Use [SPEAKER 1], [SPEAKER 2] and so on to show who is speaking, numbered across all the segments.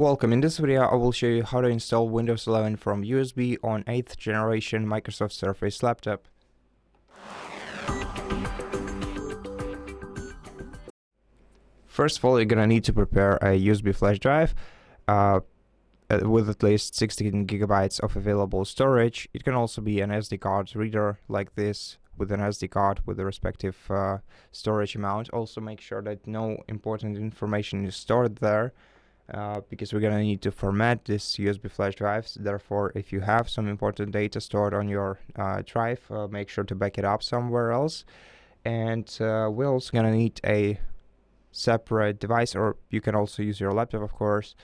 [SPEAKER 1] Welcome. In this video, I will show you how to install Windows 11 from USB on 8th generation Microsoft Surface laptop. First of all, you're gonna need to prepare a USB flash drive with at least 16 gigabytes of available storage. It can also be an SD card reader like this with an SD card with the respective storage amount. Also make sure that no important information is stored there. Because we're gonna need to format this USB flash drives. Therefore, if you have some important data stored on your drive, make sure to back it up somewhere else. And we're also gonna need a separate device, or you can also use your laptop, of course.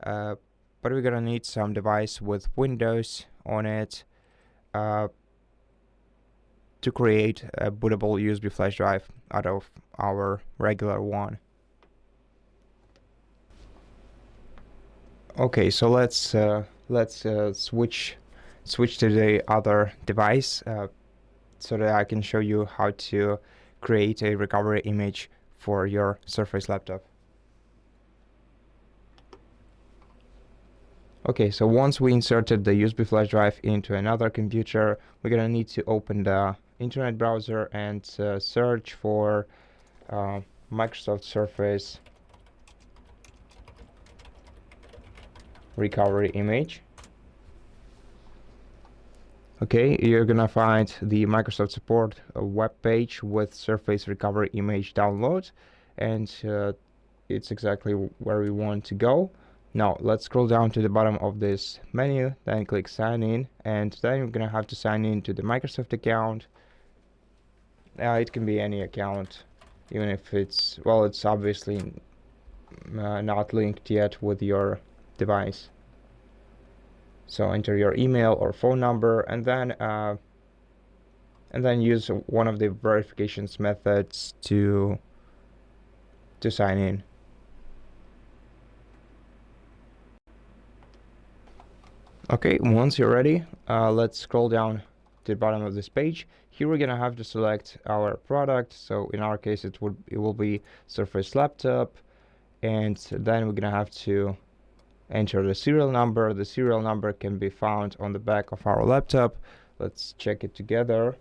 [SPEAKER 1] But we're gonna need some device with Windows on it to create a bootable USB flash drive out of our regular one. Okay, so let's switch to the other device so that I can show you how to create a recovery image for your Surface laptop. Okay, so once we inserted the USB flash drive into another computer, we're gonna need to open the internet browser and search for Microsoft Surface recovery image. Okay, you're gonna find the Microsoft support web page with Surface recovery image download, and it's exactly where we want to go. Now let's scroll down to the bottom of this menu, then click sign in, and then you're gonna have to sign in to the Microsoft account. It can be any account, even if it's obviously not linked yet with your device. So enter your email or phone number, and then use one of the verifications methods to sign in. Okay, once you're ready, let's scroll down to the bottom of this page. Here we're gonna have to select our product. So in our case, it will be Surface laptop, and then we're gonna have to enter the serial number. The serial number can be found on the back of our laptop. Let's check it together.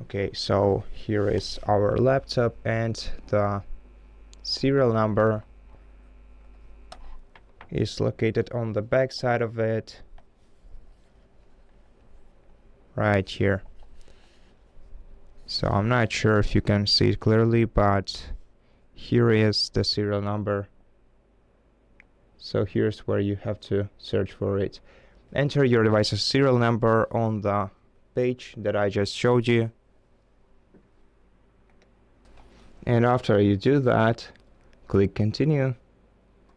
[SPEAKER 1] Okay, so here is our laptop, and the serial number is located on the back side of it, right here. So I'm not sure if you can see it clearly, but here is the serial number. So here's where you have to search for it. Enter your device's serial number on the page that I just showed you. And after you do that, click continue,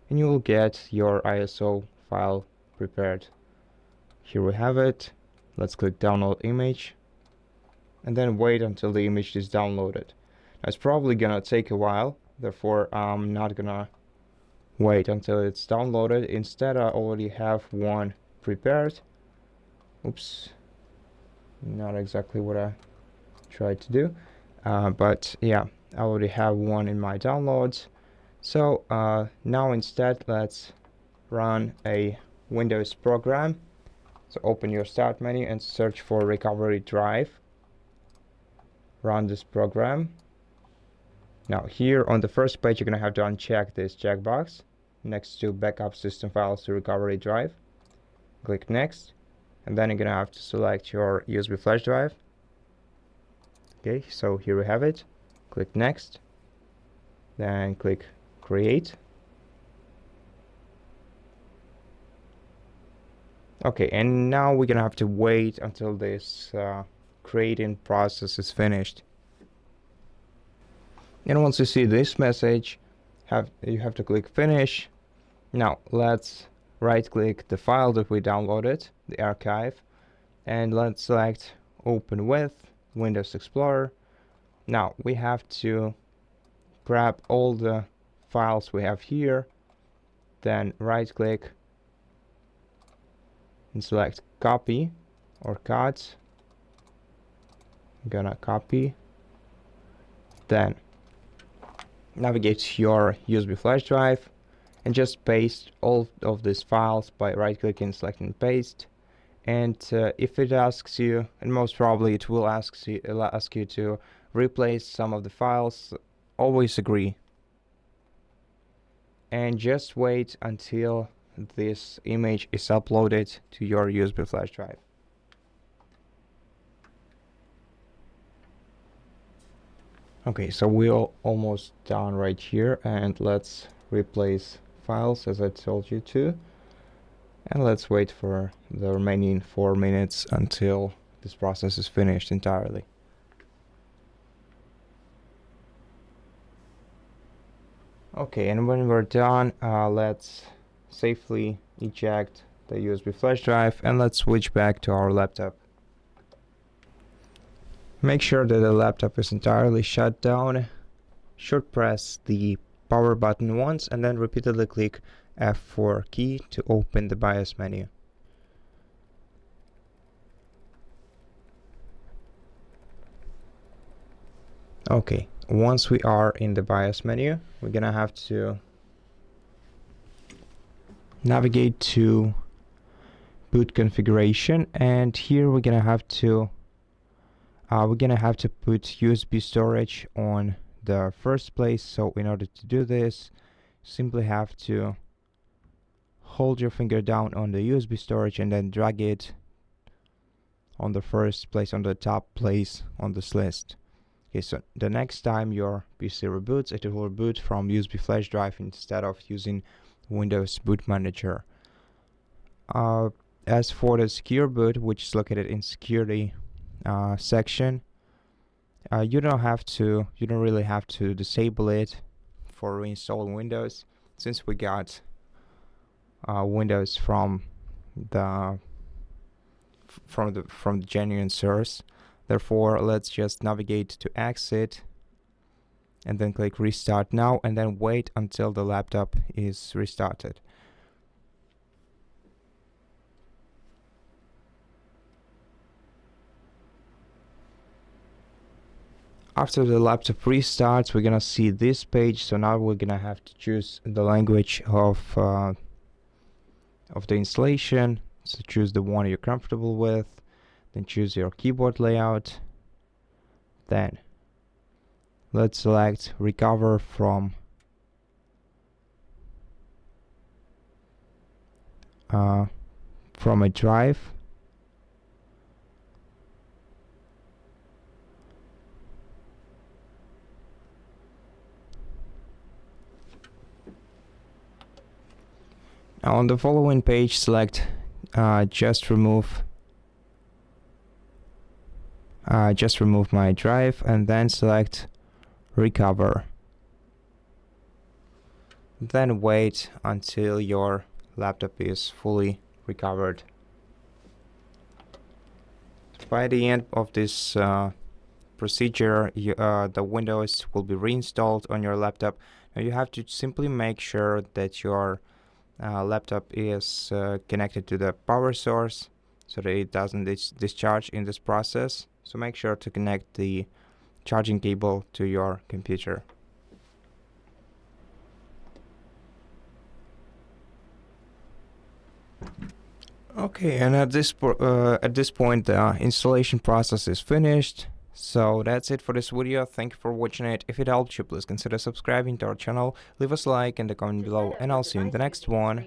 [SPEAKER 1] and you will get your ISO file prepared. Here we have it. Let's click download image, and then wait until the image is downloaded. Now, it's probably gonna take a while, therefore I'm not gonna wait until it's downloaded. Instead, I already have one prepared. Oops, not exactly what I tried to do, but yeah, I already have one in my downloads. So now instead, let's run a Windows program. So open your start menu and search for recovery drive. Run this program. Now here on the first page, you're gonna have to uncheck this checkbox next to backup system files to recovery drive. Click next, and then you're gonna have to select your USB flash drive. Okay, so here we have it. Click next, then click create. Okay, and now we're gonna have to wait until this creating process is finished. And once you see this message, you have to click finish. Now let's right click the file that we downloaded, the archive, and let's select open with Windows Explorer. Now we have to grab all the files we have here, then right click and select copy or cut. I'm gonna copy, then navigate to your USB flash drive and just paste all of these files by right-clicking, selecting paste. And if it asks you, and most probably it will ask you to replace some of the files, always agree. And just wait until this image is uploaded to your USB flash drive. Okay, so we're almost done right here, and let's replace files as I told you to. And let's wait for the remaining 4 minutes until this process is finished entirely. Okay, and when we're done, let's safely eject the USB flash drive and let's switch back to our laptop. Make sure that the laptop is entirely shut down. Should press the power button once and then repeatedly click F4 key to open the BIOS menu. Okay, once we are in the BIOS menu, we're gonna have to navigate to boot configuration, and here we're gonna have to put USB storage on the first place. So in order to do this, simply have to hold your finger down on the USB storage and then drag it on the first place, on the top place on this list. Okay, so the next time your PC reboots, it will reboot from USB flash drive instead of using Windows Boot Manager. As for the secure boot, which is located in security section, you don't really have to disable it for reinstalling Windows, since we got Windows from the genuine source. Therefore, let's just navigate to exit and then click restart now, and then wait until the laptop is restarted. After the laptop restarts, we're gonna see this page. So now we're gonna have to choose the language of the installation. So choose the one you're comfortable with, then choose your keyboard layout. Then let's select recover from a drive. Now on the following page, select just remove my drive, and then select recover. Then wait until your laptop is fully recovered. By the end of this procedure, the Windows will be reinstalled on your laptop. Now you have to simply make sure that your laptop is connected to the power source so that it doesn't discharge in this process. So make sure to connect the charging cable to your computer. Okay, and at this point the installation process is finished. So that's it for this video. Thank you for watching it. If it helped you, please consider subscribing to our channel, leave us a like and a comment below, and I'll see you in the next one.